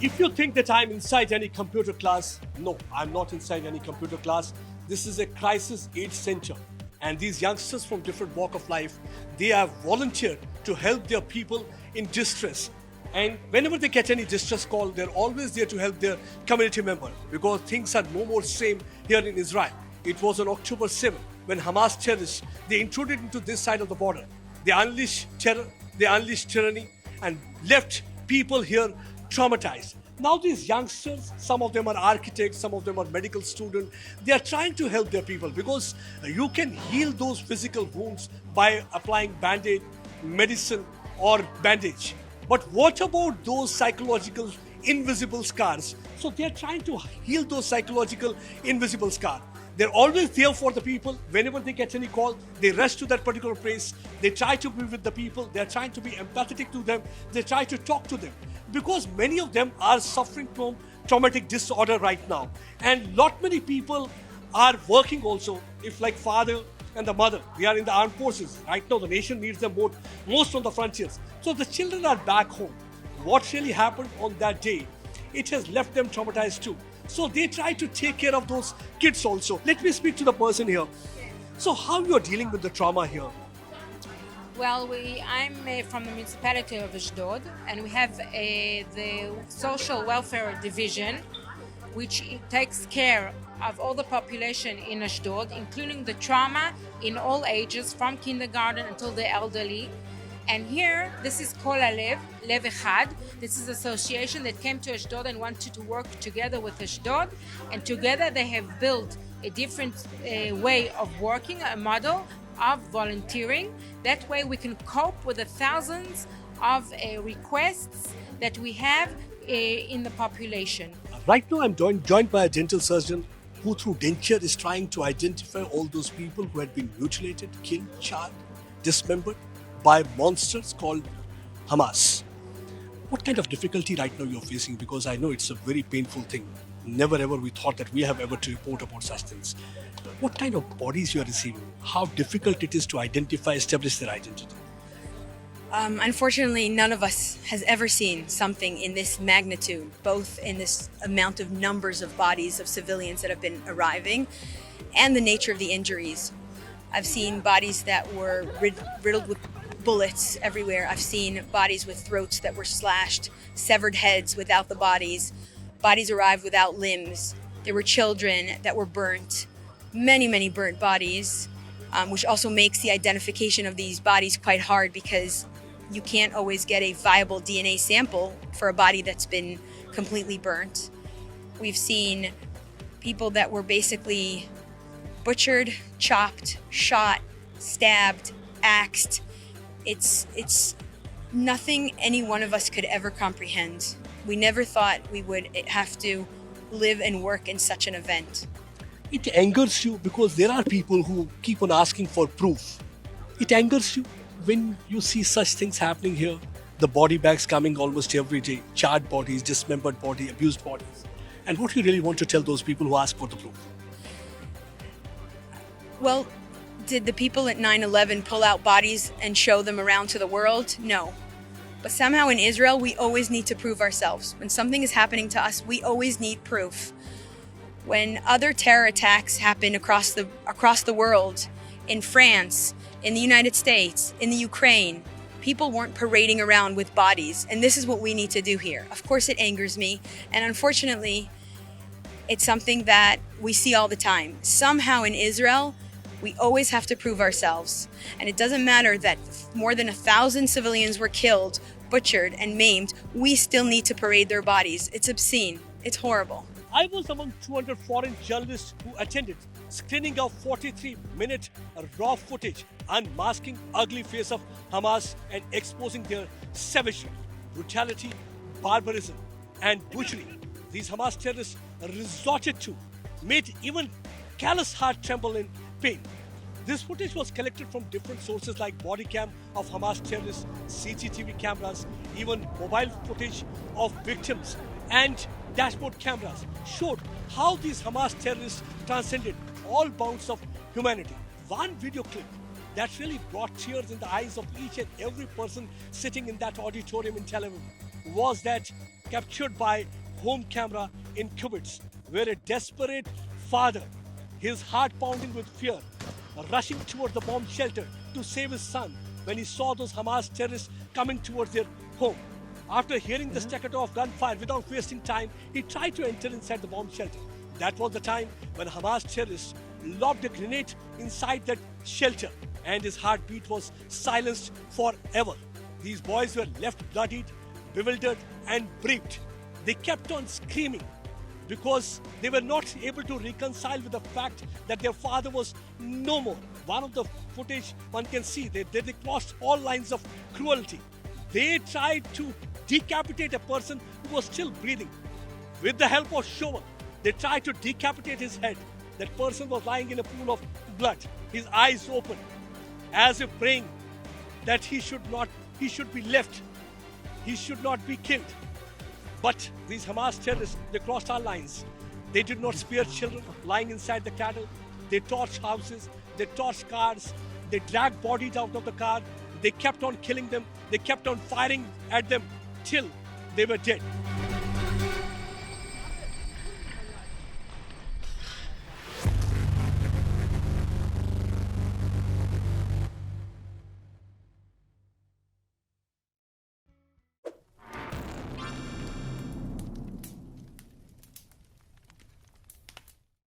If you think that I'm inside any computer class, no, I'm not inside any computer class. This is a crisis aid center. And these youngsters from different walk of life, they have volunteered to help their people in distress. And whenever they get any distress call, they're always there to help their community member because things are no more same here in Israel. It was on October 7 when Hamas terrorists, they intruded into this side of the border. They unleashed terror, they unleashed tyranny and left people here traumatized. Now these youngsters, some of them are architects, some of them are medical students, they are trying to help their people because you can heal those physical wounds by applying band-aid, medicine or bandage. But what about those psychological invisible scars? So they're trying to heal those psychological invisible scars. They're always there for the people. Whenever they get any call, they rush to that particular place. They try to be with the people. They're trying to be empathetic to them. They try to talk to them. Because many of them are suffering from traumatic disorder right now. And lot many people are working also, if like father and the mother, they are in the armed forces. Right now, the nation needs them most on the frontiers. So the children are back home. What really happened on that day, it has left them traumatized too. So they try to take care of those kids also. Let me speak to the person here. So how you are dealing with the trauma here? Well, I'm from the municipality of Ashdod, and we have the social welfare division, which takes care of all the population in Ashdod, including the trauma in all ages, from kindergarten until the elderly. And here, this is Kol Alev, Lev Echad. This is an association that came to Ashdod and wanted to work together with Ashdod. And together they have built a different way of working, a model of volunteering. That way we can cope with the thousands of requests that we have in the population. Right now I'm joined by a dental surgeon who through denture is trying to identify all those people who had been mutilated, killed, charred, dismembered by monsters called Hamas. What kind of difficulty right now you're facing? Because I know it's a very painful thing. Never ever we thought that we have ever to report about such things. What kind of bodies you are receiving? How difficult it is to identify, establish their identity? Unfortunately, none of us has ever seen something in this magnitude, both in this amount of numbers of bodies of civilians that have been arriving and the nature of the injuries. I've seen bodies that were riddled with bullets everywhere. I've seen bodies with throats that were slashed, severed heads without the bodies. Bodies arrived without limbs. There were children that were burnt, many burnt bodies, which also makes the identification of these bodies quite hard because you can't always get a viable DNA sample for a body that's been completely burnt. We've seen people that were basically butchered, chopped, shot, stabbed, axed. It's nothing any one of us could ever comprehend. We never thought we would have to live and work in such an event. It angers you because there are people who keep on asking for proof. It angers you when you see such things happening here. The body bags coming almost every day, charred bodies, dismembered body, abused bodies. And what do you really want to tell those people who ask for the proof? Well, did the people at 9/11 pull out bodies and show them around to the world? No. But somehow in Israel, we always need to prove ourselves. When something is happening to us, we always need proof. When other terror attacks happen across the world, in France, in the United States, in the Ukraine, people weren't parading around with bodies. And this is what we need to do here. Of course, it angers me. And unfortunately, it's something that we see all the time. Somehow in Israel, we always have to prove ourselves. And it doesn't matter that more than 1,000 civilians were killed, butchered, and maimed. We still need to parade their bodies. It's obscene. It's horrible. I was among 200 foreign journalists who attended screening of 43-minute raw footage unmasking ugly face of Hamas and exposing their savagery, brutality, barbarism, and butchery these Hamas terrorists resorted to made even callous heart tremble in pain. This footage was collected from different sources like body cam of Hamas terrorists, CCTV cameras, even mobile footage of victims and dashboard cameras showed how these Hamas terrorists transcended all bounds of humanity. One video clip that really brought tears in the eyes of each and every person sitting in that auditorium in Tel Aviv was that captured by home camera in Kibbutz, where a desperate father, his heart pounding with fear, rushing towards the bomb shelter to save his son when he saw those Hamas terrorists coming towards their home. After hearing the staccato of gunfire, without wasting time, he tried to enter inside the bomb shelter. That was the time when Hamas terrorists lobbed a grenade inside that shelter, and his heartbeat was silenced forever. These boys were left bloodied, bewildered, and bereaved. They kept on screaming because they were not able to reconcile with the fact that their father was no more. One of the footage one can see, they crossed all lines of cruelty. They tried to decapitate a person who was still breathing. With the help of shovel, they tried to decapitate his head. That person was lying in a pool of blood, his eyes open, as if praying that he should be left. He should not be killed. But these Hamas terrorists, they crossed our lines. They did not spare children lying inside the cattle. They torched houses, they torched cars, they dragged bodies out of the car. They kept on killing them. They kept on firing at them till they were dead.